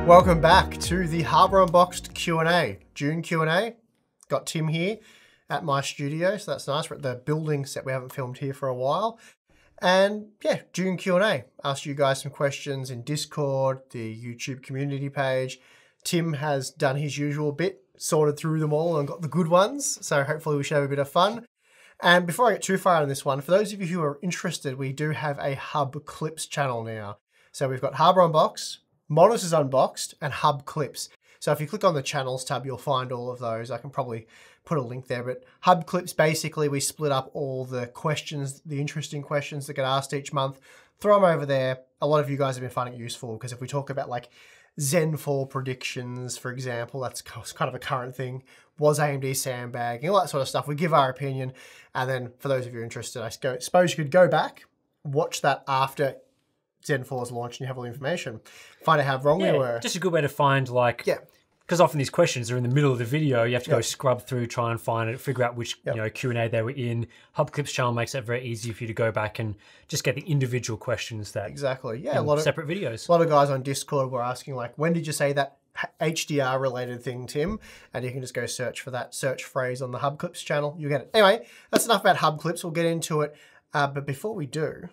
Welcome back to the Harbour Unboxed Q&A, June Q&A. Got Tim here at my studio, so that's nice. We're at the building set. We haven't filmed here for a while. And yeah, June Q&A. Asked you guys some questions in Discord, the YouTube community page. Tim has done his usual bit, sorted through them all and got the good ones. So hopefully we should have a bit of fun. And before I get too far on this one, for those of you who are interested, we do have a Hub Clips channel now. So we've got Harbour Unboxed, Monitors Unboxed, and Hub Clips. So if you click on the channels tab, you'll find all of those. I can probably put a link there, but Hub Clips, basically we split up all the questions, the interesting questions that get asked each month, throw them over there. A lot of you guys have been finding it useful because if we talk about like Zen 4 predictions, for example, that's kind of a current thing. Was AMD sandbagging, all that sort of stuff. We give our opinion. And then for those of you interested, I suppose you could go back, watch that after Zen 4's launch and you have all the information. Find out how wrong we were. Just a good way to find because often these questions are in the middle of the video. You have to go scrub through, try and find it, figure out which Q&A they were in. Hub Clips channel makes it very easy for you to go back and just get the individual questions that a lot of separate videos. A lot of guys on Discord were asking like, when did you say that HDR related thing, Tim? And you can just go search for that search phrase on the Hub Clips channel. You get it. Anyway, that's enough about Hub Clips. We'll get into it. But before we do,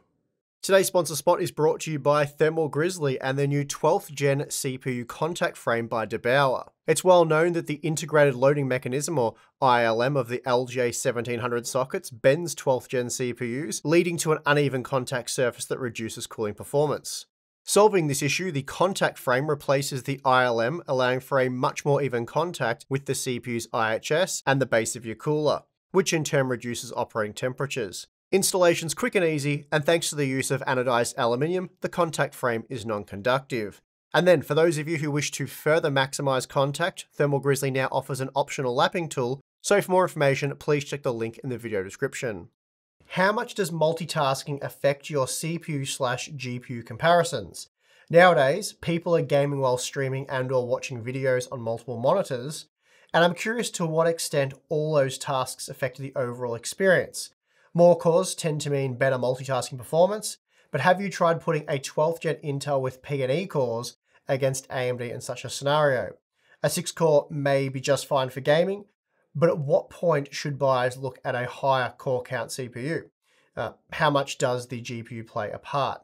today's sponsor spot is brought to you by Thermal Grizzly and their new 12th gen CPU contact frame by DeWalt. It's well known that the integrated loading mechanism, or ILM, of the LJ1700 sockets bends 12th gen CPUs, leading to an uneven contact surface that reduces cooling performance. Solving this issue, the contact frame replaces the ILM, allowing for a much more even contact with the CPU's IHS and the base of your cooler, which in turn reduces operating temperatures. Installation's quick and easy, and thanks to the use of anodized aluminium, the contact frame is non-conductive. And then, for those of you who wish to further maximize contact, Thermal Grizzly now offers an optional lapping tool, so for more information, please check the link in the video description. How much does multitasking affect your CPU/GPU comparisons? Nowadays, people are gaming while streaming and/or watching videos on multiple monitors, and I'm curious to what extent all those tasks affect the overall experience. More cores tend to mean better multitasking performance, but have you tried putting a 12th gen Intel with P&E cores against AMD in such a scenario? A 6-core may be just fine for gaming, but at what point should buyers look at a higher core count CPU? How much does the GPU play a part?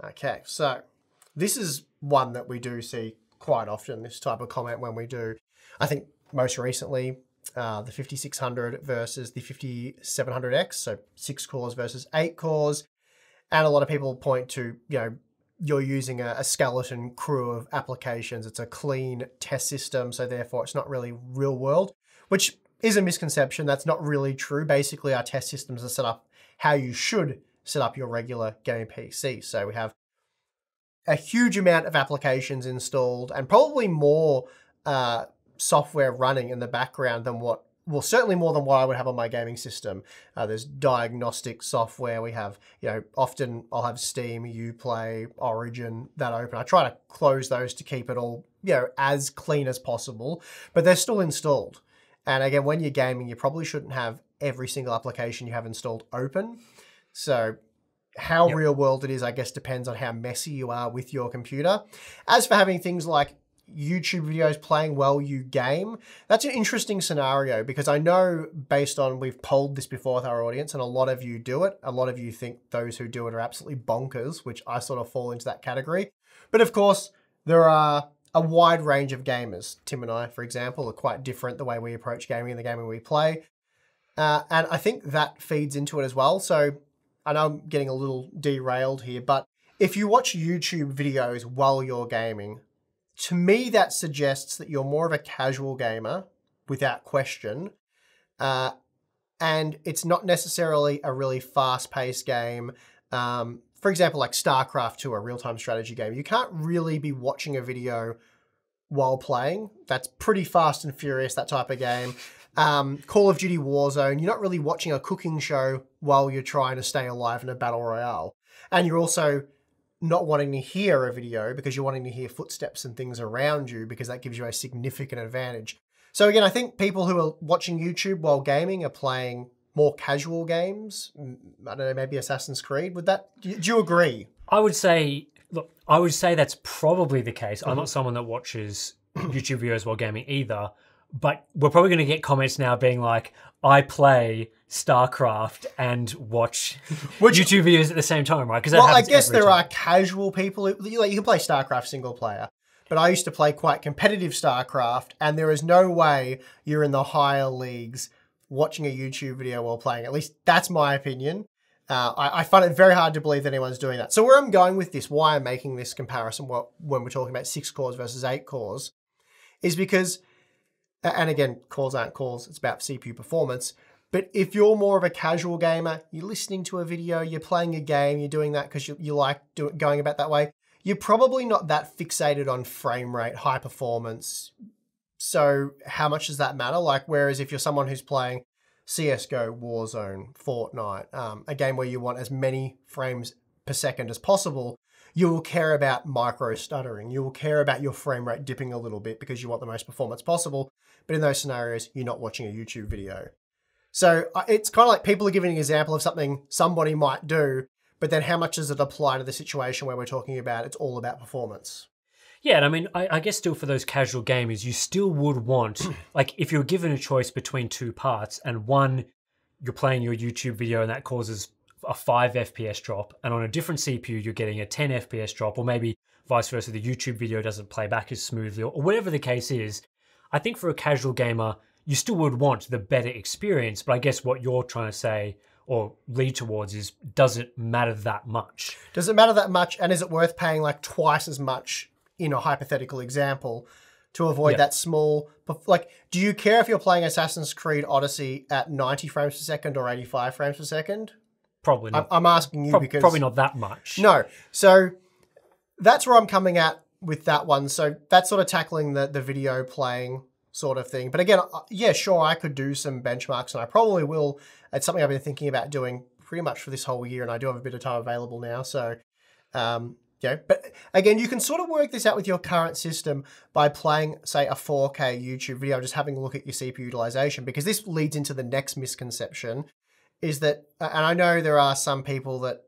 Okay, so this is one that we do see quite often, this type of comment when we do. I think most recently, the 5600 versus the 5700X, so 6 cores versus 8 cores. And a lot of people point to, you're using a skeleton crew of applications. It's a clean test system, so therefore it's not really real world, which is a misconception. That's not really true. Basically, our test systems are set up how you should set up your regular gaming PC. So we have a huge amount of applications installed and probably more software running in the background than certainly more than what I would have on my gaming system. There's diagnostic software. We have, often I'll have Steam, Uplay, Origin that open. I try to close those to keep it all, as clean as possible, but they're still installed. And again, when you're gaming, you probably shouldn't have every single application you have installed open. So how real world it is, I guess, depends on how messy you are with your computer. As for having things like YouTube videos playing while you game, that's an interesting scenario because I know based on, we've polled this before with our audience and a lot of you do it. A lot of you think those who do it are absolutely bonkers, which I sort of fall into that category. But of course, there are a wide range of gamers. Tim and I, for example, are quite different the way we approach gaming and the gaming we play. And I think that feeds into it as well. So I know I'm getting a little derailed here, but if you watch YouTube videos while you're gaming, to me, that suggests that you're more of a casual gamer, without question. And it's not necessarily a really fast-paced game. For example, like StarCraft 2, a real-time strategy game. You can't really be watching a video while playing. That's pretty fast and furious, that type of game. Call of Duty Warzone, you're not really watching a cooking show while you're trying to stay alive in a battle royale. And you're also not wanting to hear a video because you're wanting to hear footsteps and things around you because that gives you a significant advantage. So again, I think people who are watching YouTube while gaming are playing more casual games. I don't know, maybe Assassin's Creed. Do you agree? I would say Look, I would say that's probably the case. I'm not someone that watches YouTube videos while gaming either, but we're probably going to get comments now being like, I play StarCraft and watch YouTube videos at the same time, right? Because I guess there are casual people who, like, you can play StarCraft single player, but I used to play quite competitive StarCraft, and there is no way you're in the higher leagues watching a YouTube video while playing. At least that's my opinion. I find it very hard to believe that anyone's doing that. So where I'm going with this, why I'm making this comparison when we're talking about 6 cores versus 8 cores, is because, and again, cores aren't cores, it's about CPU performance. But if you're more of a casual gamer, you're listening to a video, you're playing a game, you're doing that because you like going about that way, you're probably not that fixated on frame rate, high performance. So how much does that matter? Like, whereas if you're someone who's playing CSGO, Warzone, Fortnite, a game where you want as many frames per second as possible, you will care about micro stuttering. You will care about your frame rate dipping a little bit because you want the most performance possible. But in those scenarios, you're not watching a YouTube video. So it's kind of like people are giving an example of something somebody might do, but then how much does it apply to the situation where we're talking about it's all about performance? Yeah, and I mean, I guess still for those casual gamers, you still would want, like, if you're given a choice between 2 parts, and one, you're playing your YouTube video and that causes a 5 FPS drop, and on a different CPU, you're getting a 10 FPS drop, or maybe vice versa, the YouTube video doesn't play back as smoothly, or whatever the case is, I think for a casual gamer, you still would want the better experience, but I guess what you're trying to say or lead towards is, does it matter that much? Does it matter that much, and is it worth paying like twice as much in a hypothetical example to avoid that small, like, do you care if you're playing Assassin's Creed Odyssey at 90 frames per second or 85 frames per second? Probably not. I'm asking you because... Probably not that much. No. So that's where I'm coming at with that one. So that's sort of tackling the video playing sort of thing. But again, yeah, sure, I could do some benchmarks, and I probably will. It's something I've been thinking about doing pretty much for this whole year, and I do have a bit of time available now. So, yeah. But again, you can sort of work this out with your current system by playing, say, a 4K YouTube video, just having a look at your CPU utilization, because this leads into the next misconception, is that, and I know there are some people that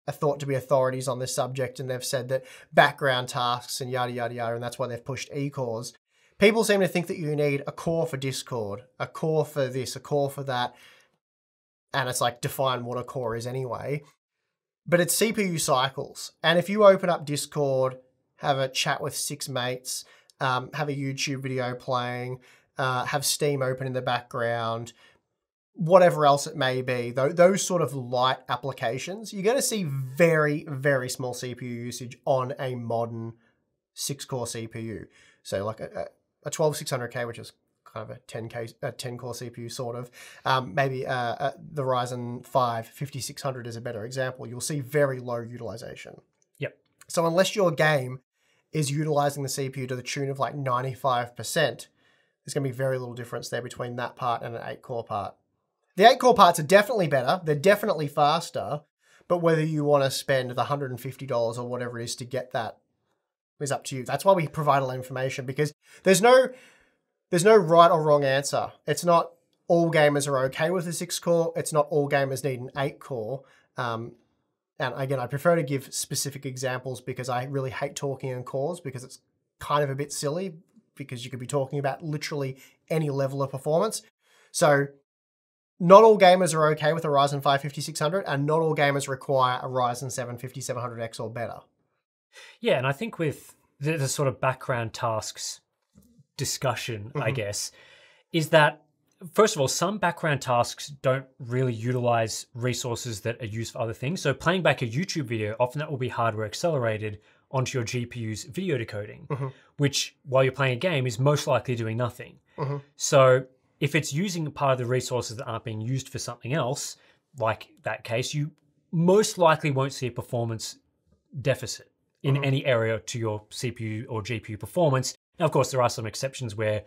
are thought to be authorities on this subject, and they've said that background tasks and yada, yada, yada, and that's why they've pushed E-cores. People seem to think that you need a core for Discord, a core for this, a core for that, and it's like, define what a core is anyway. But it's CPU cycles. And if you open up Discord, have a chat with 6 mates, have a YouTube video playing, have Steam open in the background, whatever else it may be, those sort of light applications, you're going to see very, very small CPU usage on a modern 6-core CPU. So like a 12600K, which is kind of a 10-core CPU sort of. Maybe the Ryzen 5 5600 is a better example. You'll see very low utilization. Yep. So unless your game is utilizing the CPU to the tune of like 95%, there's going to be very little difference there between that part and an 8-core part. The 8-core parts are definitely better. They're definitely faster. But whether you want to spend the $150 or whatever it is to get that is up to you. That's why we provide all that information, because there's no right or wrong answer. It's not all gamers are okay with a 6-core. It's not all gamers need an 8-core. And again, I prefer to give specific examples because I really hate talking in cores, because it's kind of a bit silly, because you could be talking about literally any level of performance. So not all gamers are okay with a Ryzen 5 5600, and not all gamers require a Ryzen 7 5700X or better. Yeah, and I think with the sort of background tasks discussion, I guess, is that, first of all, some background tasks don't really utilize resources that are used for other things. So playing back a YouTube video, often that will be hardware accelerated onto your GPU's video decoding, which, while you're playing a game, is most likely doing nothing. So if it's using part of the resources that aren't being used for something else, like that case, you most likely won't see a performance deficit in any area to your CPU or GPU performance. Now, of course, there are some exceptions where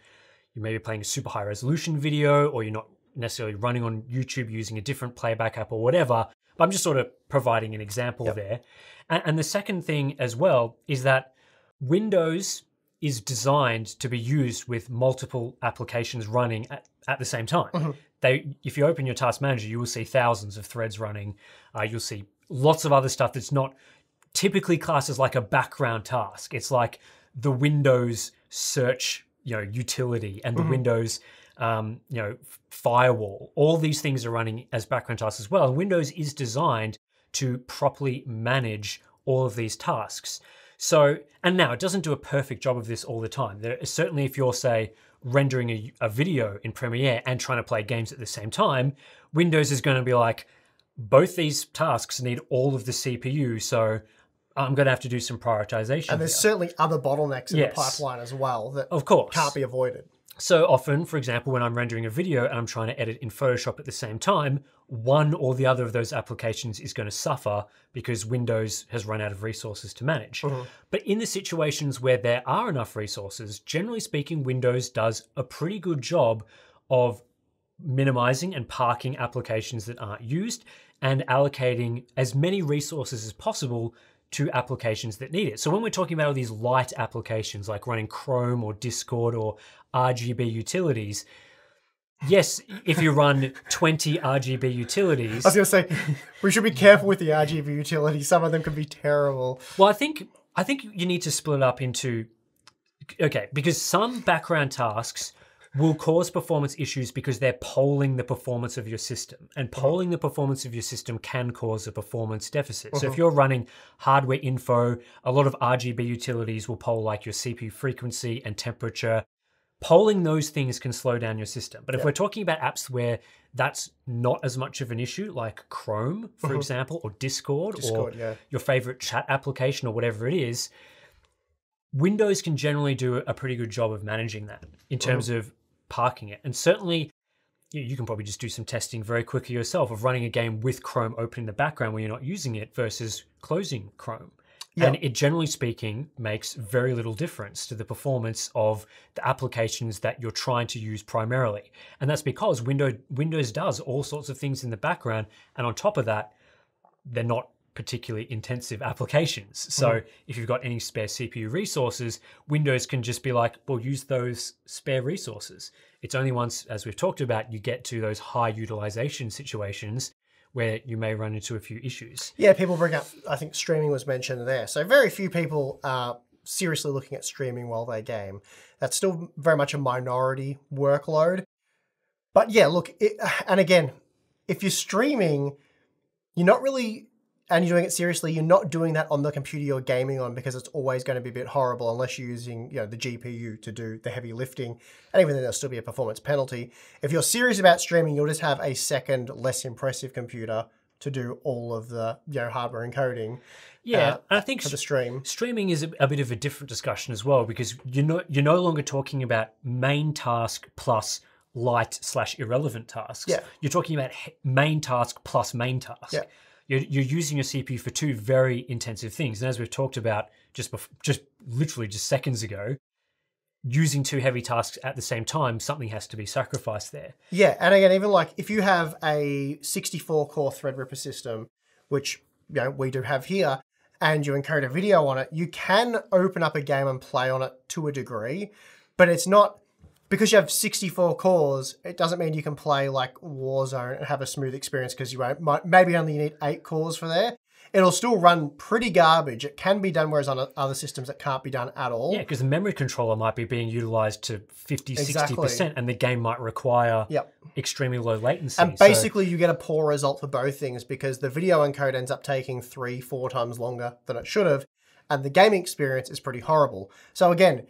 you may be playing a super high resolution video, or you're not necessarily running on YouTube using a different playback app or whatever, but I'm just sort of providing an example there. And the second thing as well is that Windows is designed to be used with multiple applications running at the same time. If you open your task manager, you will see thousands of threads running. You'll see lots of other stuff that's not typically classed as like a background task. It's like the Windows search, utility and the Windows, firewall. All these things are running as background tasks as well. And Windows is designed to properly manage all of these tasks. So, and now it doesn't do a perfect job of this all the time. Certainly if you're, say, rendering a video in Premiere and trying to play games at the same time, Windows is going to be like, both these tasks need all of the CPU, so I'm going to have to do some prioritization. And there's certainly other bottlenecks in the pipeline as well that of course can't be avoided. So often, for example, when I'm rendering a video and I'm trying to edit in Photoshop at the same time, one or the other of those applications is going to suffer because Windows has run out of resources to manage. But in the situations where there are enough resources, generally speaking, Windows does a pretty good job of minimizing and parking applications that aren't used and allocating as many resources as possible to applications that need it. So when we're talking about all these light applications like running Chrome or Discord or RGB utilities, yes, if you run 20 RGB utilities... I was going to say, we should be careful with the RGB utilities. Some of them can be terrible. Well, I think you need to split it up into... Okay, because some background tasks will cause performance issues because they're polling the performance of your system. And polling the performance of your system can cause a performance deficit. So if you're running hardware info, a lot of RGB utilities will poll like your CPU frequency and temperature. Polling those things can slow down your system. But if we're talking about apps where that's not as much of an issue, like Chrome, for example, or Discord or your favorite chat application or whatever it is, Windows can generally do a pretty good job of managing that in terms of parking it. And certainly you can probably just do some testing very quickly yourself of running a game with Chrome open in the background when you're not using it versus closing Chrome. And it, generally speaking, makes very little difference to the performance of the applications that you're trying to use primarily. And that's because Windows does all sorts of things in the background. And on top of that, they're not particularly intensive applications. So if you've got any spare CPU resources, Windows can just be like, well, use those spare resources. It's only once, as we've talked about, you get to those high utilization situations where you may run into a few issues. Yeah, people bring up, I think streaming was mentioned there. So very few people are seriously looking at streaming while they game. That's still very much a minority workload. But yeah, look, and again, if you're streaming, you're not really... and you're doing it seriously, you're not doing that on the computer you're gaming on because it's always going to be a bit horrible unless you're using the GPU to do the heavy lifting. And even then, there'll still be a performance penalty. If you're serious about streaming, you'll just have a second, less impressive computer to do all of the hardware encoding. Yeah, and I think for the streaming is a bit of a different discussion as well because you're no longer talking about main task plus light/irrelevant tasks. Yeah. You're talking about main task plus main task. Yeah. You're using your CPU for two very intensive things. And as we've talked about just literally seconds ago, using two heavy tasks at the same time, something has to be sacrificed there. Yeah, and again, even like if you have a 64-core Threadripper system, which we do have here, and you encode a video on it, you can open up a game and play on it to a degree, but it's not... because you have 64 cores, it doesn't mean you can play like Warzone and have a smooth experience because you maybe only need 8 cores for there. It'll still run pretty garbage. It can be done, whereas on other systems it can't be done at all. Yeah, because the memory controller might be being utilized to 50, 60%, and the game might require extremely low latency. And basically you get a poor result for both things because the video encode ends up taking 3-4 times longer than it should have, and the gaming experience is pretty horrible. So again,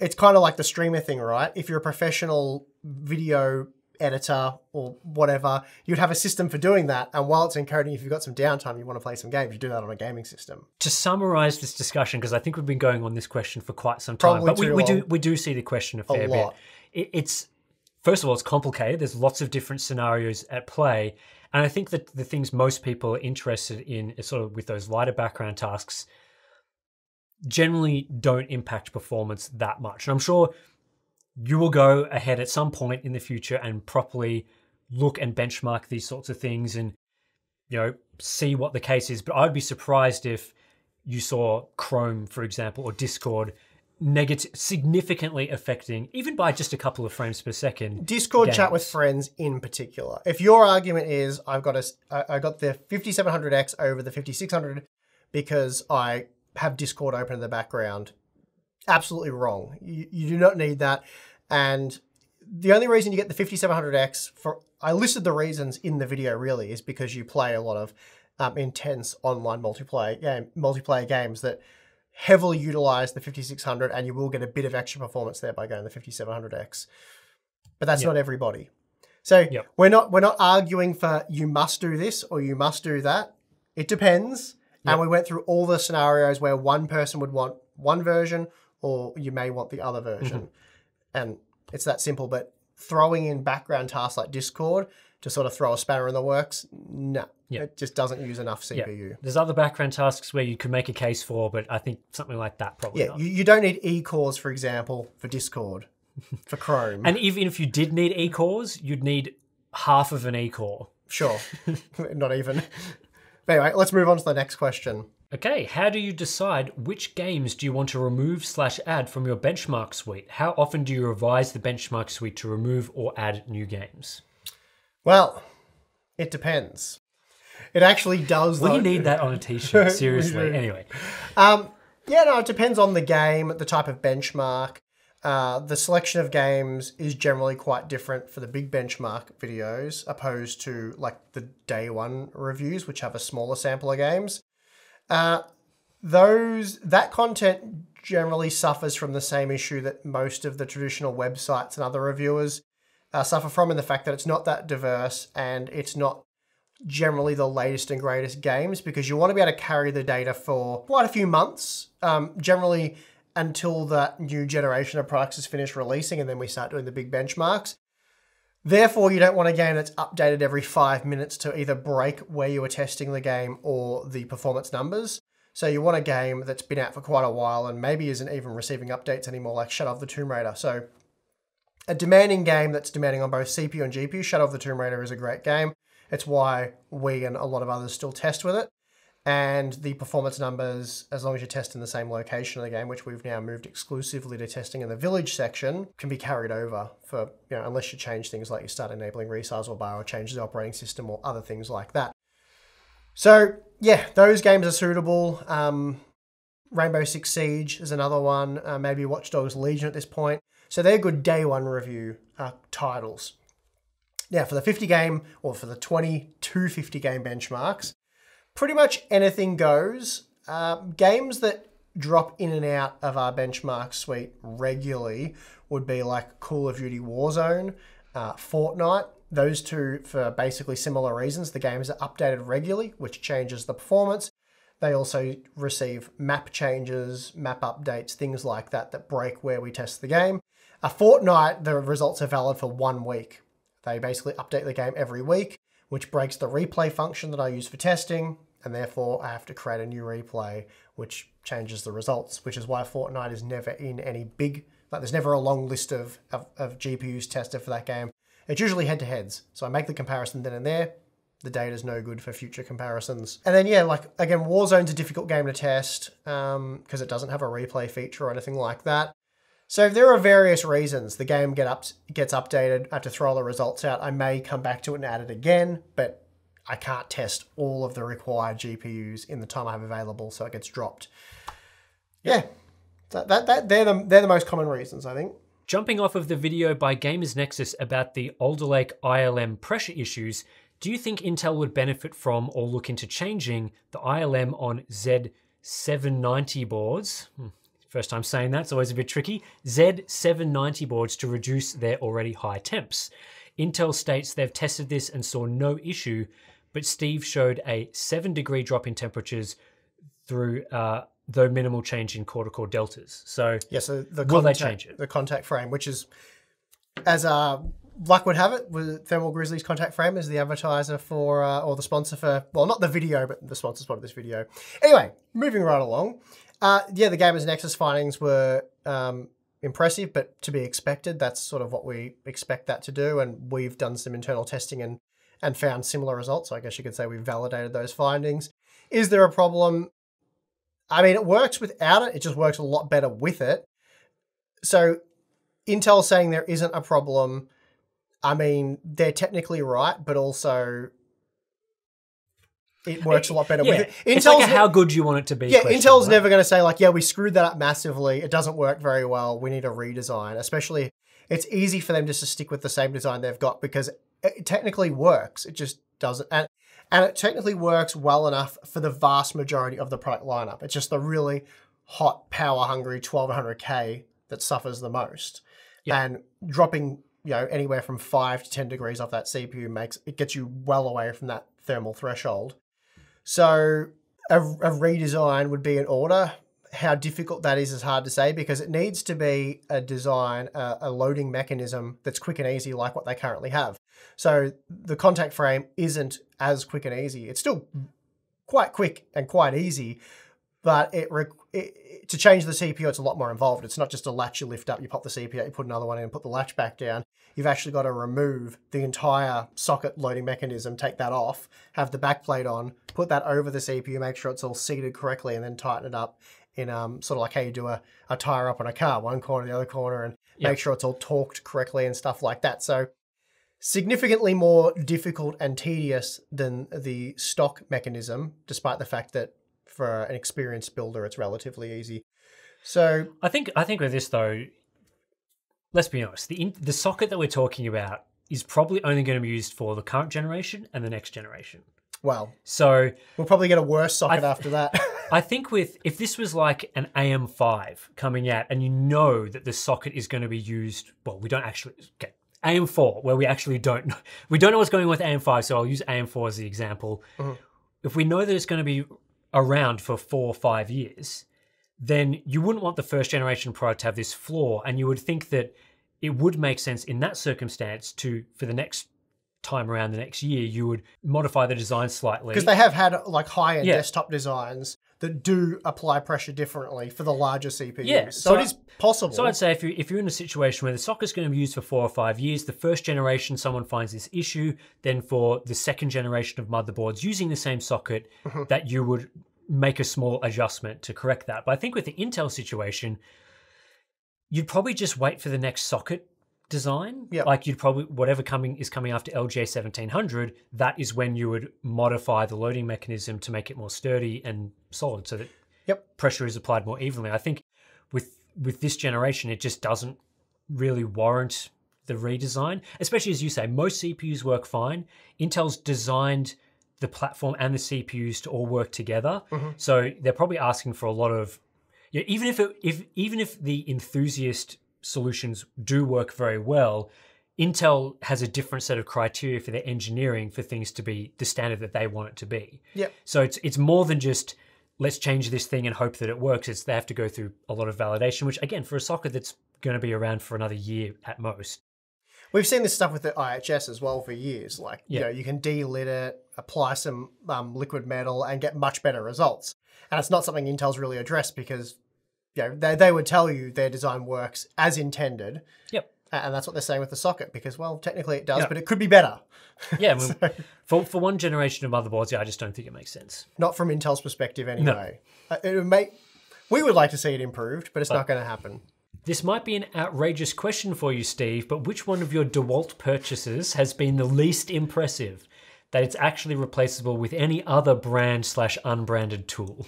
it's kind of like the streamer thing, right? If you're a professional video editor or whatever, you'd have a system for doing that. And while it's encoding, if you've got some downtime, you want to play some games, you do that on a gaming system. To summarize this discussion, because I think we've been going on this question for quite some time, but we do see the question a fair bit. It's first of all, it's complicated. There's lots of different scenarios at play. And I think that the things most people are interested in is sort of with those lighter background tasks generally don't impact performance that much. And I'm sure you will go ahead at some point in the future and properly look and benchmark these sorts of things and, see what the case is. But I'd be surprised if you saw Chrome, for example, or Discord significantly affecting, even by just a couple of frames per second. Discord games. Chat with friends in particular. If your argument is, I got the 5700X over the 5600, because I have Discord open in the background. Absolutely wrong. You do not need that. And the only reason you get the 5700X, I listed the reasons in the video really, is because you play a lot of intense online multiplayer games that heavily utilize the 5600, and you will get a bit of extra performance there by going the 5700X. But that's not everybody. So we're not arguing for you must do this or you must do that. It depends. And we went through all the scenarios where one person would want one version or you may want the other version. And it's that simple. But throwing in background tasks like Discord to sort of throw a spanner in the works, no. It just doesn't use enough CPU. There's other background tasks where you could make a case for, but I think something like that probably not. You don't need E-cores, for example, for Discord, for Chrome. And even if you did need E-cores, you'd need half of an E-core. Sure. Not even. But anyway, let's move on to the next question. Okay, how do you decide which games do you want to remove / add from your benchmark suite? How often do you revise the benchmark suite to remove or add new games? Well, it depends. It actually does. We need that on a t-shirt, seriously. Anyway. It depends on the game, the type of benchmark. The selection of games is generally quite different for the big benchmark videos opposed to like the day one reviews, which have a smaller sample of games. That content generally suffers from the same issue that most of the traditional websites and other reviewers suffer from, in the fact that it's not that diverse and it's not generally the latest and greatest games, because you want to be able to carry the data for quite a few months, generally until that new generation of products is finished releasing, and then we start doing the big benchmarks. Therefore, you don't want a game that's updated every 5 minutes to either break where you were testing the game or the performance numbers. So you want a game that's been out for quite a while and maybe isn't even receiving updates anymore, like Shadow of the Tomb Raider. So a demanding game that's demanding on both CPU and GPU, Shadow of the Tomb Raider is a great game. It's why we and a lot of others still test with it. And the performance numbers, as long as you test in the same location of the game, which we've now moved exclusively to testing in the village section, can be carried over for, unless you change things like you start enabling resizable bar or change the operating system or other things like that. So yeah, those games are suitable. Rainbow Six Siege is another one, maybe Watch Dogs Legion at this point. So they're good day one review titles. Now for the 50 game or for the 20 to 50 game benchmarks, pretty much anything goes. Games that drop in and out of our benchmark suite regularly would be like Call of Duty Warzone, Fortnite. Those two for basically similar reasons. The games are updated regularly, which changes the performance. They also receive map changes, map updates, things like that that break where we test the game. Fortnite, the results are valid for 1 week. They basically update the game every week, which breaks the replay function that I use for testing, and therefore I have to create a new replay, which changes the results, which is why Fortnite is never in any big, like there's never a long list of GPUs tested for that game. It's usually head-to-heads. So I make the comparison then and there. The data's no good for future comparisons. And then again, Warzone's a difficult game to test because it doesn't have a replay feature or anything like that. So there are various reasons the game gets updated. I have to throw all the results out. I may come back to it and add it again, but I can't test all of the required GPUs in the time I have available, so it gets dropped. Yeah, they're the most common reasons, I think. Jumping off of the video by Gamers Nexus about the Alder Lake ILM pressure issues, do you think Intel would benefit from or look into changing the ILM on Z790 boards? First time saying that, it's always a bit tricky. Z790 boards to reduce their already high temps. Intel states they've tested this and saw no issue, but Steve showed a 7-degree drop in temperatures through though minimal change in core-to-core deltas. So, yeah, so will they change it? The contact frame, which is, as luck would have it, with Thermal Grizzly's contact frame is the advertiser for, or the sponsor for, well, not the video, but the sponsor spot of this video. Anyway, moving right along. Yeah, the Gamers Nexus findings were impressive, but to be expected. That's sort of what we expect that to do, and we've done some internal testing and found similar results. So I guess you could say we've validated those findings. Is there a problem? I mean, it works without it. It just works a lot better with it. So Intel saying there isn't a problem, I mean, they're technically right, but also it works a lot better. Yeah, with it. It's like how good you want it to be. Yeah, Intel's never going to say like, yeah, we screwed that up massively. It doesn't work very well. We need a redesign. Especially, it's easy for them just to stick with the same design they've got because it technically works. It just doesn't. And it technically works well enough for the vast majority of the product lineup. It's just the really hot, power-hungry 1200K that suffers the most. Yep. And dropping, anywhere from 5 to 10 degrees off that CPU gets you well away from that thermal threshold. So a redesign would be in order. How difficult that is hard to say because it needs to be a design, a loading mechanism that's quick and easy like what they currently have. So the contact frame isn't as quick and easy. It's still quite quick and quite easy, but to change the CPU, it's a lot more involved. It's not just a latch you lift up, you pop the CPU out, you put another one in and put the latch back down. You've actually got to remove the entire socket loading mechanism, take that off, have the backplate on, put that over the CPU, make sure it's all seated correctly, and then tighten it up in sort of like how you do a tire up on a car, one corner, the other corner, and make sure it's all torqued correctly and stuff like that. So significantly more difficult and tedious than the stock mechanism, despite the fact that for an experienced builder, it's relatively easy. So I think with this though, let's be honest, the socket that we're talking about is probably only going to be used for the current generation and the next generation. Well, so we'll probably get a worse socket after that. I think if this was like an AM5 coming out and you know that the socket is going to be used, well, we don't actually, okay, AM4, where we actually don't know. We don't know what's going on with AM5, so I'll use AM4 as the example. Mm-hmm. If we know that it's going to be around for 4 or 5 years, then you wouldn't want the first generation product to have this flaw, and you would think that it would make sense in that circumstance for the next time around the next year, you would modify the design slightly. Because they have had like high-end desktop designs that do apply pressure differently for the larger CPUs. Yeah, so it is possible. So I'd say if you're in a situation where the socket's going to be used for 4 or 5 years, the first generation someone finds this issue, then for the second generation of motherboards using the same socket, that you would make a small adjustment to correct that. But I think with the Intel situation, you'd probably just wait for the next socket design. Yep. Like you'd probably, whatever is coming after LGA 1700, that is when you would modify the loading mechanism to make it more sturdy and solid so that pressure is applied more evenly. I think with this generation, it just doesn't really warrant the redesign, especially as you say, most CPUs work fine. Intel's designed the platform and the CPUs to all work together. So they're probably asking for a lot of, even if the enthusiast solutions do work very well, Intel has a different set of criteria for their engineering for things to be the standard that they want it to be. Yep. So it's more than just let's change this thing and hope that it works. They have to go through a lot of validation, which again, for a socket that's going to be around for another year at most. We've seen this stuff with the IHS as well for years. Like, you can de-lit it, apply some liquid metal and get much better results. And it's not something Intel's really addressed because they would tell you their design works as intended. Yep. And that's what they're saying with the socket because, well, technically it does, but it could be better. Yeah, I mean, for one generation of motherboards, I just don't think it makes sense. Not from Intel's perspective anyway. No. We would like to see it improved, but it's not going to happen. This might be an outrageous question for you, Steve, but which one of your DeWalt purchases has been the least impressive, that it's actually replaceable with any other brand/unbranded tool?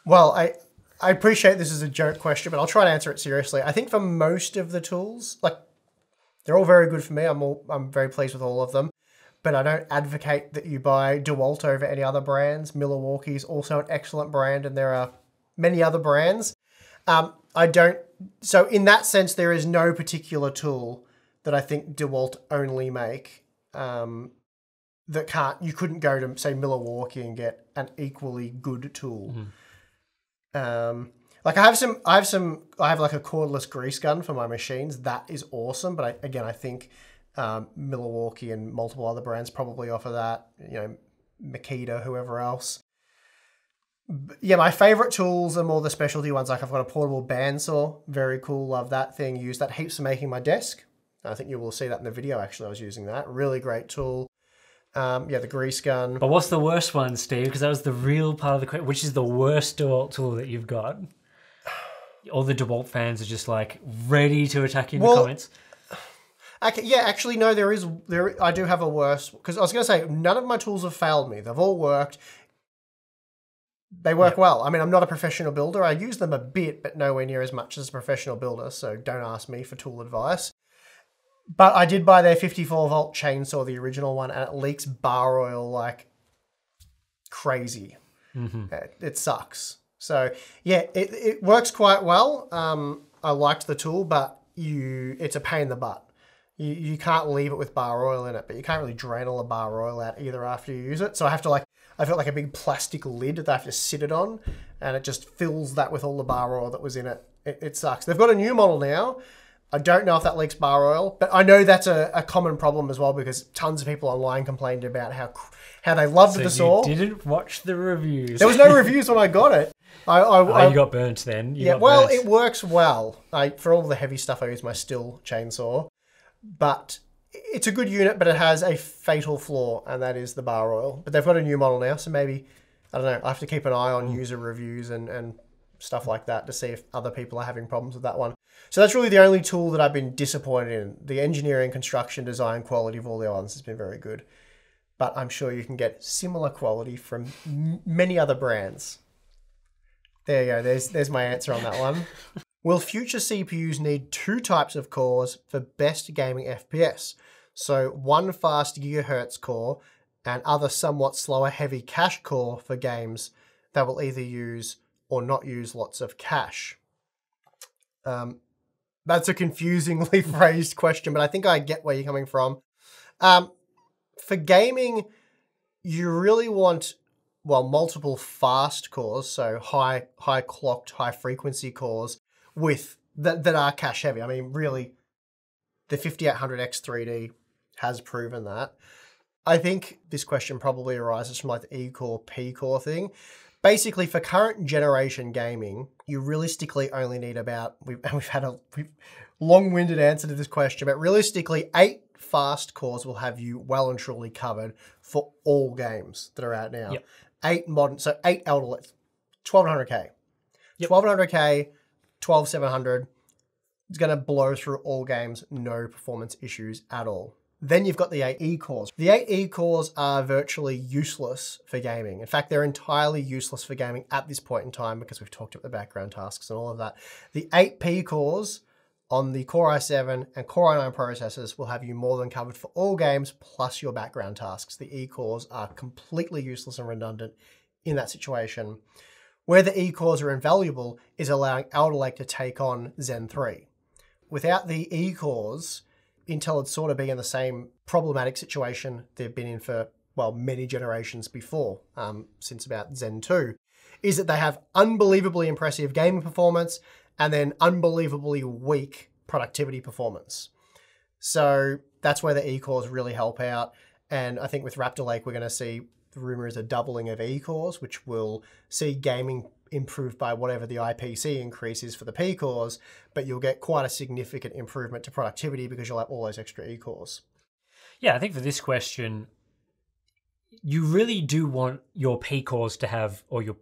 Well, I appreciate this is a joke question, but I'll try to answer it seriously. I think for most of the tools, like they're all very good for me. I'm very pleased with all of them, but I don't advocate that you buy DeWalt over any other brands. Milwaukee is also an excellent brand, and there are many other brands. So in that sense, there is no particular tool that I think DeWalt only make you couldn't go to, say, Milwaukee and get an equally good tool. Like I have like a cordless grease gun for my machines. That is awesome. But I think Milwaukee and multiple other brands probably offer that, Makita, whoever else. Yeah, my favorite tools are more the specialty ones. Like I've got a portable bandsaw, very cool, love that thing. Use that heaps for making my desk. I think you will see that in the video. Actually, I was using that. Really great tool. The grease gun. But what's the worst one, Steve? Because that was the real part of the question. Which is the worst DeWalt tool that you've got? All the DeWalt fans are just like ready to attack you in the comments. Okay, yeah, actually, no, I do have a worse, because I was going to say, none of my tools have failed me. They've all worked. They work well. I mean, I'm not a professional builder. I use them a bit, but nowhere near as much as a professional builder, so don't ask me for tool advice. But I did buy their 54-volt chainsaw, the original one, and it leaks bar oil like crazy. It sucks. So, yeah, it works quite well. I liked the tool, but it's a pain in the butt. You can't leave it with bar oil in it, but you can't really drain all the bar oil out either after you use it. So I've got like a big plastic lid that I have to sit it on, and it just fills that with all the bar oil that was in it. It sucks. They've got a new model now. I don't know if that leaks bar oil, but I know that's a common problem as well, because tons of people online complained about how they loved the saw. You didn't watch the reviews. There was no reviews when I got it. You got burnt then. It works well. For all the heavy stuff, I use my Stihl chainsaw. But it's a good unit, but it has a fatal flaw, and that is the bar oil. But they've got a new model now, so maybe, I don't know, I have to keep an eye on user reviews and stuff like that to see if other people are having problems with that one. So that's really the only tool that I've been disappointed in. The engineering, construction, design, quality of all the other ones has been very good. But I'm sure you can get similar quality from many other brands. There you go. There's my answer on that one. Will future CPUs need 2 types of cores for best gaming FPS? So one fast gigahertz core and other somewhat slower heavy cache core for games that will either use or not use lots of cache. That's a confusingly phrased question, but I think I get where you're coming from. For gaming, you really want, multiple fast cores, so high clocked, high frequency cores with that are cache heavy. I mean, really, the 5800X3D has proven that. I think this question probably arises from like the E-core, P-core thing. Basically, for current generation gaming, you realistically only need we've had a long-winded answer to this question, but realistically, 8 fast cores will have you well and truly covered for all games that are out now. Yep. 8 Elder, 1200K. Yep. 1200K, 12700, it's going to blow through all games, no performance issues at all. Then you've got the 8 E-cores. The 8 E-cores are virtually useless for gaming. In fact, they're entirely useless for gaming at this point in time because we've talked about the background tasks and all of that. The 8 P-cores on the Core i7 and Core i9 processors will have you more than covered for all games plus your background tasks. The E-cores are completely useless and redundant in that situation. Where the E-cores are invaluable is allowing Alder Lake to take on Zen 3. Without the E-cores, Intel would sort of be in the same problematic situation they've been in for, many generations before, since about Zen 2, is that they have unbelievably impressive gaming performance and then unbelievably weak productivity performance. So that's where the E-cores really help out. And I think with Raptor Lake, we're going to see, the rumor is a doubling of E-cores, which will see gaming improved by whatever the IPC increase is for the P-cores, but you'll get quite a significant improvement to productivity because you'll have all those extra E-cores. Yeah, I think for this question, you really do want your P-cores to have, or your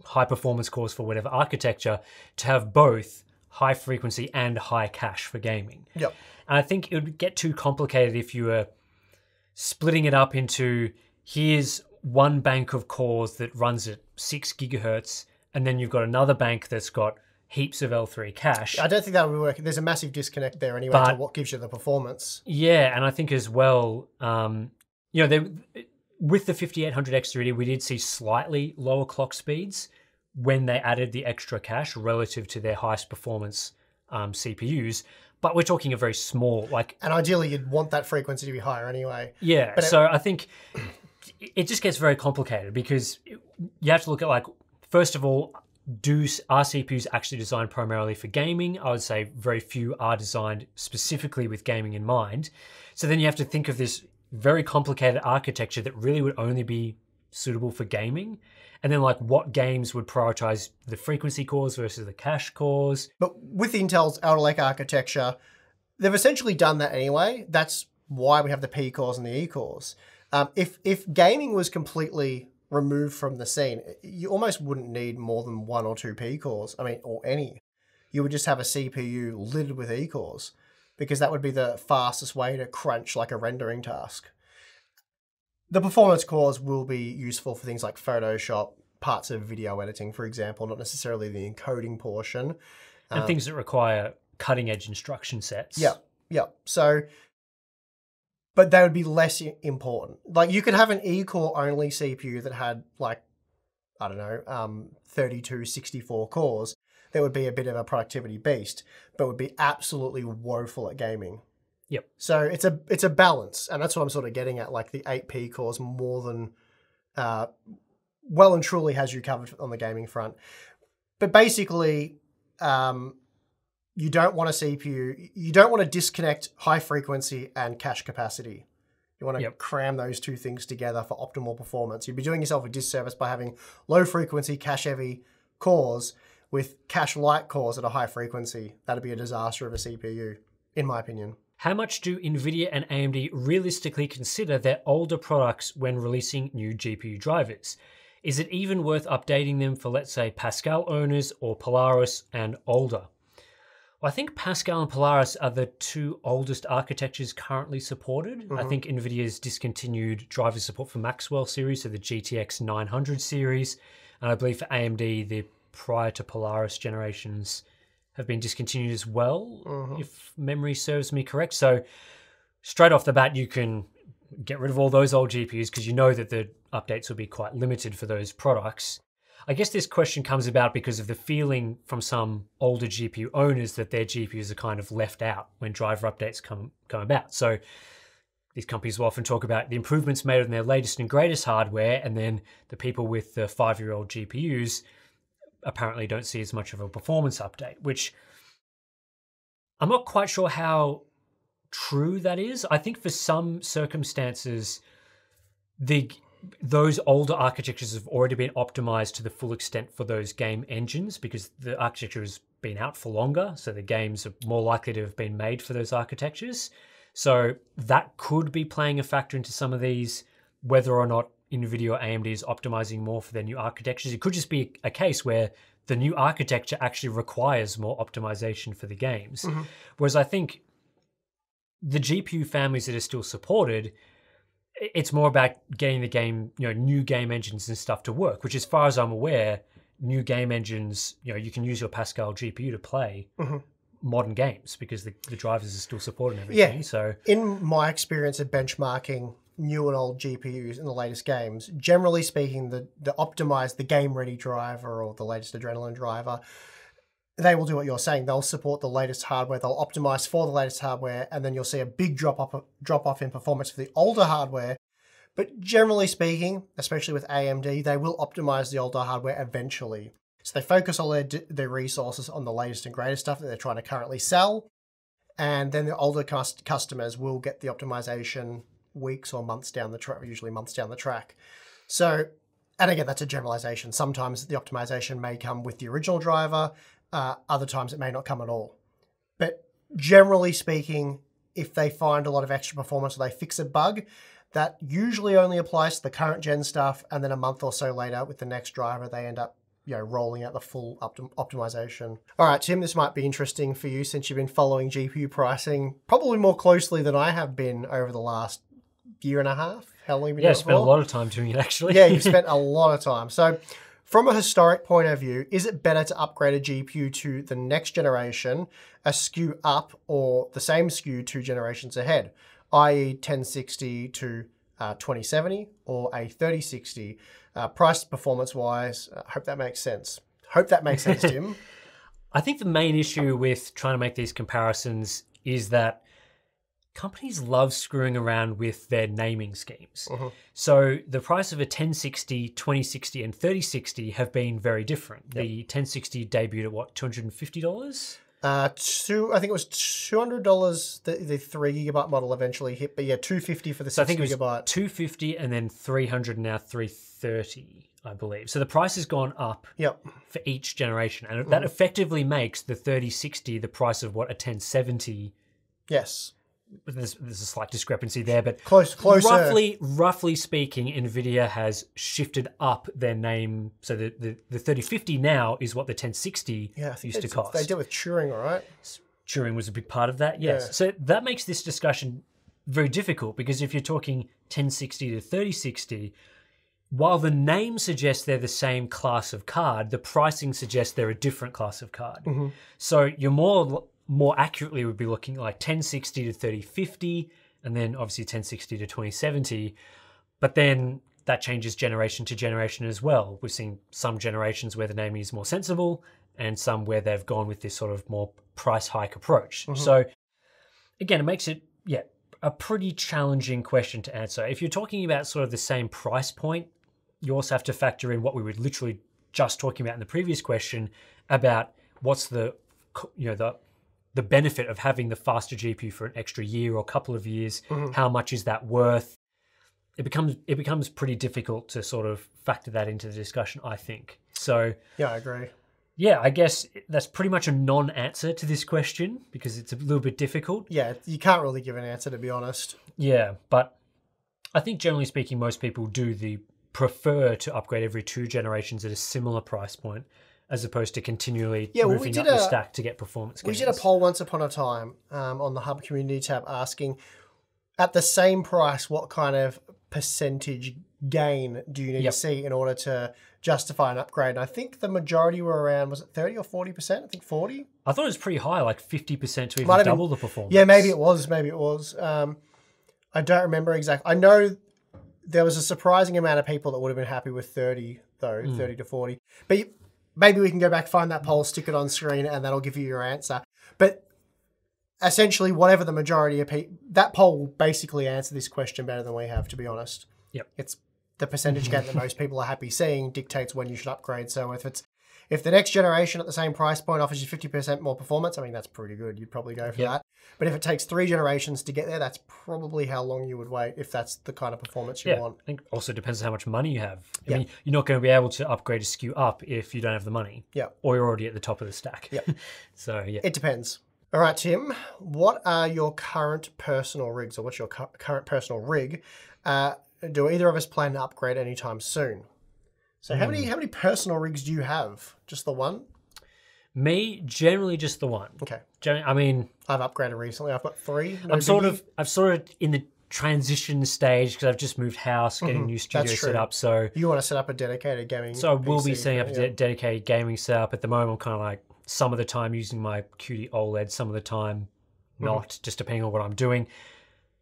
high-performance cores for whatever architecture, to have both high frequency and high cache for gaming. Yep. And I think it would get too complicated if you were splitting it up into, here's one bank of cores that runs at 6 gigahertz, and then you've got another bank that's got heaps of L3 cache. I don't think that would work. There's a massive disconnect there anyway to what gives you the performance. Yeah, and I think as well, with the 5800X3D, we did see slightly lower clock speeds when they added the extra cache relative to their highest performance CPUs. But we're talking a very small, And ideally, you'd want that frequency to be higher anyway. Yeah, so I think it just gets very complicated because you have to look at, first of all, are CPUs actually designed primarily for gaming? I would say very few are designed specifically with gaming in mind. So then you have to think of this very complicated architecture that really would only be suitable for gaming. And then what games would prioritize the frequency cores versus the cache cores? But with Intel's Alder Lake architecture, they've essentially done that anyway. That's why we have the P cores and the E cores. If gaming was completely removed from the scene, you almost wouldn't need more than 1 or 2 P cores. Or any. You would just have a CPU littered with E cores. because that would be the fastest way to crunch like a rendering task. The performance cores will be useful for things like Photoshop, parts of video editing, for example, not necessarily the encoding portion. And things that require cutting-edge instruction sets. Yeah. So, but they would be less important. Like you could have an E-core only CPU that had like, I don't know, 32, 64 cores. That would be a bit of a productivity beast, but would be absolutely woeful at gaming. Yep. So it's a balance, and that's what I'm sort of getting at. Like the 8P cores more than well and truly has you covered on the gaming front. But basically, you don't want a CPU. You don't want to disconnect high frequency and cache capacity. You want to cram those two things together for optimal performance. You'd be doing yourself a disservice by having low frequency, cache heavy cores with cache light cores at a high frequency. That'd be a disaster of a CPU, in my opinion. How much do Nvidia and AMD realistically consider their older products when releasing new GPU drivers? Is it even worth updating them for, let's say, Pascal owners or Polaris and older? Well, I think Pascal and Polaris are the two oldest architectures currently supported. I think Nvidia's discontinued driver support for Maxwell series, so the GTX 900 series. And I believe for AMD, the prior to Polaris generations have been discontinued as well, if memory serves me correct. So straight off the bat, you can get rid of all those old GPUs because you know that the updates will be quite limited for those products. I guess this question comes about because of the feeling from some older GPU owners that their GPUs are kind of left out when driver updates come about. So these companies will often talk about the improvements made on their latest and greatest hardware, and then the people with the 5-year-old GPUs apparently don't see as much of a performance update, which I'm not quite sure how true that is. I think for some circumstances, those older architectures have already been optimized to the full extent for those game engines because the architecture has been out for longer, so the games are more likely to have been made for those architectures. So that could be playing a factor into some of these, whether or not Nvidia or AMD is optimizing more for their new architectures. It could just be a case where the new architecture actually requires more optimization for the games. Whereas I think the GPU families that are still supported, it's more about getting the game, new game engines and stuff to work, which as far as I'm aware, new game engines, you can use your Pascal GPU to play modern games because the drivers are still supporting everything. Yeah. So in my experience of benchmarking new and old GPUs in the latest games, generally speaking, the optimized, the game-ready driver or the latest Adrenaline driver, they will do what you're saying. They'll support the latest hardware. They'll optimize for the latest hardware, and then you'll see a big drop off in performance for the older hardware. But generally speaking, especially with AMD, they will optimize the older hardware eventually. So they focus all their resources on the latest and greatest stuff that they're trying to currently sell, and then the older customers will get the optimization weeks or months down the track, usually months down the track. So, and again, that's a generalization. Sometimes the optimization may come with the original driver. Other times it may not come at all. But generally speaking, if they find a lot of extra performance or they fix a bug, that usually only applies to the current gen stuff. And then a month or so later with the next driver, they end up rolling out the full optimization. All right, Tim, this might be interesting for you since you've been following GPU pricing probably more closely than I have been over the last year and a half. How long have you been doing it for? Spent a lot of time doing it, actually. Yeah, you've spent a lot of time. So from a historic point of view, is it better to upgrade a GPU to the next generation, a SKU up, or the same SKU 2 generations ahead, i.e. 1060 to 2070 or a 3060? Price performance-wise, hope that makes sense. Hope that makes sense, Tim. I think the main issue with trying to make these comparisons is that companies love screwing around with their naming schemes. So the price of a 1060, 2060, and 3060 have been very different. Yep. The 1060 debuted at what, $250? I think it was $200. The 3 GB model eventually hit, but yeah, $250 for the 6 GB. I think it was $250 and then $300, now $330, I believe. So the price has gone up for each generation, and that effectively makes the 3060 the price of what a 1070. Yes. There's a slight discrepancy there, but closer. Roughly speaking, Nvidia has shifted up their name. So the 3050 now is what the 1060 used to cost. They did with Turing, all right? Turing was a big part of that, yes. Yeah. So that makes this discussion very difficult, because if you're talking 1060 to 3060, while the name suggests they're the same class of card, the pricing suggests they're a different class of card. So you're more accurately would be looking like 1060 to 3050, and then obviously 1060 to 2070. But then that changes generation to generation as well. We've seen some generations where the naming is more sensible, and some where they've gone with this sort of more price hike approach. So again, it makes it, a pretty challenging question to answer. If you're talking about sort of the same price point, you also have to factor in what we were literally just talking about in the previous question about what's the benefit of having the faster GPU for an extra year or a couple of years. How much is that worth? It becomes pretty difficult to sort of factor that into the discussion, I think. So yeah, I agree. Yeah, I guess that's pretty much a non-answer to this question, because it's a little bit difficult. Yeah, you can't really give an answer, to be honest. Yeah, but I think generally speaking, most people prefer to upgrade every 2 generations at a similar price point, as opposed to continually moving up the stack to get performance gains. We did a poll once upon a time on the Hub Community tab asking, at the same price, what kind of percentage gain do you need to see in order to justify an upgrade? And I think the majority were around, was it 30 or 40%? I think 40. I thought it was pretty high, like 50% to even double the performance. Yeah, maybe it was. I don't remember exactly. I know there was a surprising amount of people that would have been happy with 30, though, 30 to 40. But maybe we can go back, find that poll, stick it on screen, and that'll give you your answer. But essentially, whatever the majority of people, that poll will basically answer this question better than we have, to be honest. Yep. It's the percentage gain that most people are happy seeing dictates when you should upgrade. So if the next generation at the same price point offers you 50% more performance, I mean, that's pretty good. You'd probably go for that. But if it takes 3 generations to get there, that's probably how long you would wait, if that's the kind of performance you want. I think also depends on how much money you have. I mean, you're not going to be able to upgrade a SKU up if you don't have the money. Yeah. Or you're already at the top of the stack. Yeah. So, yeah. It depends. All right, Tim, what are your current personal rigs, or what's your current personal rig? Do either of us plan to upgrade anytime soon? So how many personal rigs do you have? Just the one? Me, generally just the one. Okay. I mean, I've upgraded recently. I've got 3. I'm sort of in the transition stage, because I've just moved house, getting a new studio set up. So you want to set up a dedicated gaming So I will PC be setting up a dedicated gaming setup. At the moment, I'm kind of like some of the time using my QD OLED, some of the time not, just depending on what I'm doing.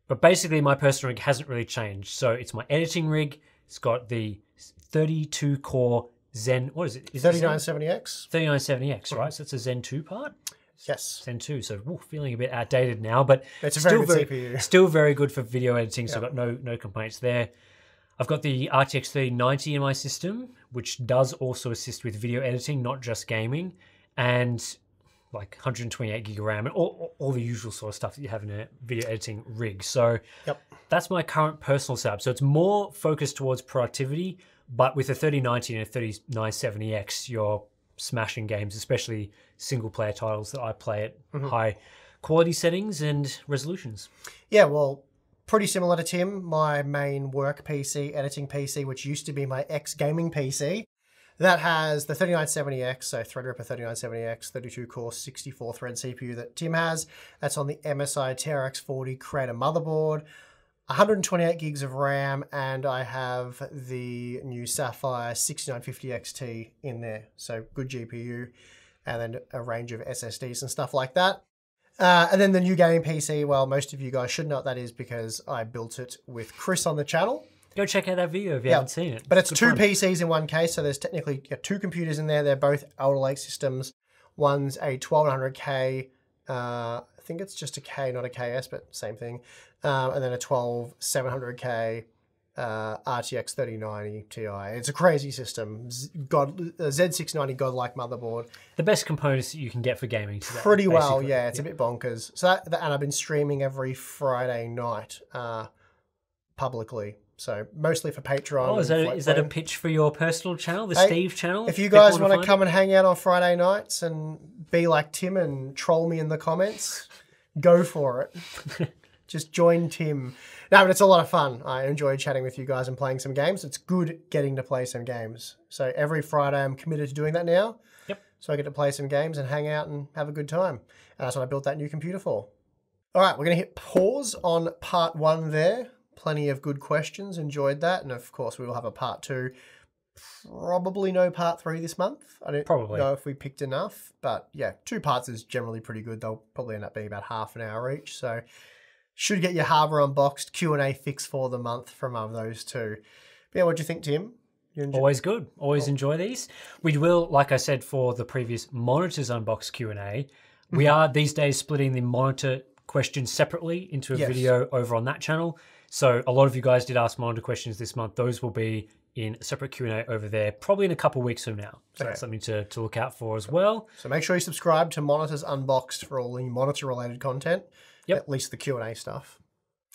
But basically, my personal rig hasn't really changed. So it's my editing rig. It's got the 32-core Zen, what is it? 3970X? 3970X, right? So it's a Zen 2 part? Yes. Zen 2, so feeling a bit outdated now, but it's still very good CPU. Still very good for video editing, so I've got no complaints there. I've got the RTX 3090 in my system, which does also assist with video editing, not just gaming, and like 128 gig of RAM, and all the usual sort of stuff that you have in a video editing rig. So that's my current personal setup. So it's more focused towards productivity, but with a 3090 and a 3970X, you're smashing games, especially single player titles that I play at high quality settings and resolutions. Yeah, well, pretty similar to Tim. My main work PC, editing PC, which used to be my ex-gaming PC, that has the 3970X, so Threadripper 3970X, 32-core, 64-thread CPU that Tim has. That's on the MSI TRX40 Creator motherboard. 128 gigs of RAM, and I have the new Sapphire 6950 XT in there. So good GPU, and then a range of SSDs and stuff like that. And then the new gaming PC, well, most of you guys should know what that is because I built it with Chris on the channel. Go check out that video if you haven't seen it. But it's 2 PCs in one case, so there's technically 2 computers in there. They're both Alder Lake systems. One's a 1200K, I think it's just a K, not a KS, but same thing. And then a 12700K RTX 3090 Ti. It's a crazy system. Z690 godlike motherboard. The best components that you can get for gaming today. Pretty well, yeah. It's a bit bonkers. So and I've been streaming every Friday night publicly. So mostly for Patreon. Oh, is that a pitch for your personal channel, the Steve channel? If you guys want to come and hang out on Friday nights and be like Tim and troll me in the comments, go for it. Just join Tim. No, but it's a lot of fun. I enjoy chatting with you guys and playing some games. It's good getting to play some games. So every Friday I'm committed to doing that now. Yep. so I get to play some games and hang out and have a good time. And that's what I built that new computer for. All right, we're going to hit pause on part 1 there. Plenty of good questions, enjoyed that. And of course, we will have a part 2. Probably no part 3 this month. I don't know if we picked enough, but yeah, 2 parts is generally pretty good. They'll probably end up being about half an hour each. So should get your Harbour Unboxed Q&A fix for the month from those 2. But yeah, what do you think, Tim? Always good. Always enjoy these. We will, like I said, for the previous Monitors Unboxed Q&A, we are these days splitting the monitor questions separately into a video over on that channel. So a lot of you guys did ask monitor questions this month. Those will be in a separate Q&A over there, probably in a couple of weeks from now. So that's something to look out for as well. So make sure you subscribe to Monitors Unboxed for all the monitor-related content. Yep. At least the Q&A stuff.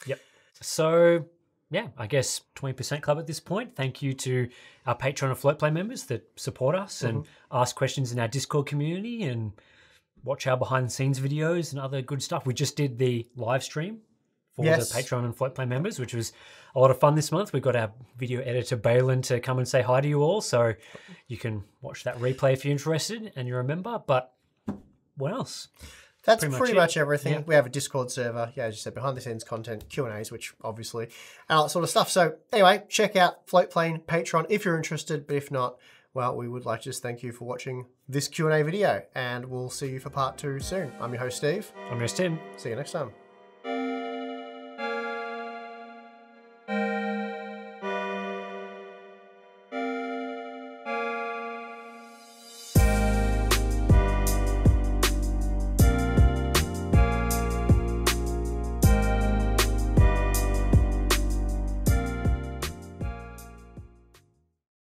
Yep. So yeah, I guess 20% club at this point. Thank you to our Patreon and FloatPlay members that support us and ask questions in our Discord community and watch our behind-the-scenes videos and other good stuff. We just did the live stream for the Patreon and FloatPlay members, which was a lot of fun this month. We got our video editor, Balin, to come and say hi to you all. So you can watch that replay if you're interested and you're a member. But what else? That's pretty much everything. Yeah. We have a Discord server, as you said, behind-the-scenes content, Q&As, which obviously, and all that sort of stuff. So anyway, check out FloatPlay Patreon if you're interested, but if not, well, we would like to just thank you for watching this Q&A video, and we'll see you for part 2 soon. I'm your host, Steve. I'm your host, Tim. See you next time.